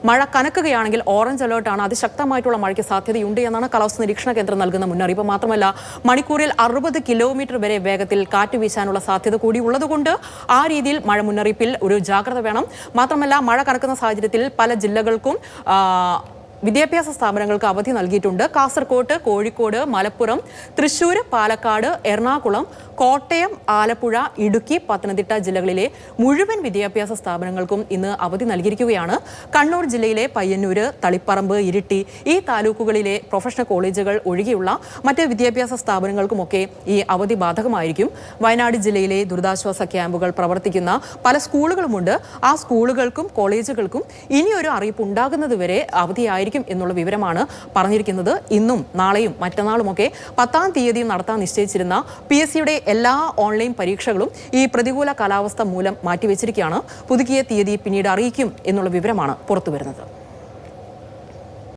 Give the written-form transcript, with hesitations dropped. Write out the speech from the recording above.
മഴ കനക്കുകയാണെങ്കിൽ ഓറഞ്ച് അലേർട്ടാണ്, അതിശക്തമായിട്ടുള്ള മഴയ്ക്ക് സാധ്യതയുണ്ട് എന്നാണ് കാലാവസ്ഥാ നിരീക്ഷണ കേന്ദ്രം നൽകുന്ന മുന്നറിയിപ്പ്. മാത്രമല്ല മണിക്കൂറിൽ 60 കിലോമീറ്റർ വരെ വേഗത്തിൽ കാറ്റ് വീശാനുള്ള സാധ്യത കൂടി ഉള്ളതുകൊണ്ട് ആ രീതിയിൽ മഴ മുന്നറിയിപ്പിൽ ഒരു ജാഗ്രത വേണം. മാത്രമല്ല മഴ കനക്കുന്ന സാഹചര്യത്തിൽ പല ജില്ലകൾക്കും വിദ്യാഭ്യാസ സ്ഥാപനങ്ങൾക്ക് അവധി നൽകിയിട്ടുണ്ട്. കാസർകോട്ട്, കോഴിക്കോട്, മലപ്പുറം, തൃശൂർ, പാലക്കാട്, എറണാകുളം, കോട്ടയം, ആലപ്പുഴ, ഇടുക്കി, പത്തനംതിട്ട ജില്ലകളിലെ മുഴുവൻ വിദ്യാഭ്യാസ സ്ഥാപനങ്ങൾക്കും ഇന്ന് അവധി നൽകിയിരിക്കുകയാണ്. കണ്ണൂർ ജില്ലയിലെ പയ്യന്നൂര്, തളിപ്പറമ്പ്, ഇരിട്ടി ഈ താലൂക്കുകളിലെ പ്രൊഫഷണൽ കോളേജുകൾ ഒഴികെയുള്ള മറ്റ് വിദ്യാഭ്യാസ സ്ഥാപനങ്ങൾക്കുമൊക്കെ ഈ അവധി ബാധകമായിരിക്കും. വയനാട് ജില്ലയിലെ ദുരിതാശ്വാസ ക്യാമ്പുകൾ പ്രവർത്തിക്കുന്ന പല സ്കൂളുകളുമുണ്ട്. ആ സ്കൂളുകൾക്കും കോളേജുകൾക്കും ഇനിയൊരു അറിയിപ്പ് ഉണ്ടാകുന്നതുവരെ അവധിയായിരിക്കും എന്നുള്ള വിവരമാണ് പറഞ്ഞിരിക്കുന്നത്. ഇന്നും നാളെയും മറ്റന്നാളുമൊക്കെ 10-ാം തീയതി നടത്താൻ നിശ്ചയിച്ചിരുന്ന PSCയുടെ എല്ലാ ഓൺലൈൻ പരീക്ഷകളും ഈ പ്രതികൂല കാലാവസ്ഥ മൂലം മാറ്റിവെച്ചിരിക്കുകയാണ്. പുതുക്കിയ തീയതി പിന്നീട് അറിയിക്കും എന്നുള്ള വിവരമാണ് പുറത്തുവരുന്നത്.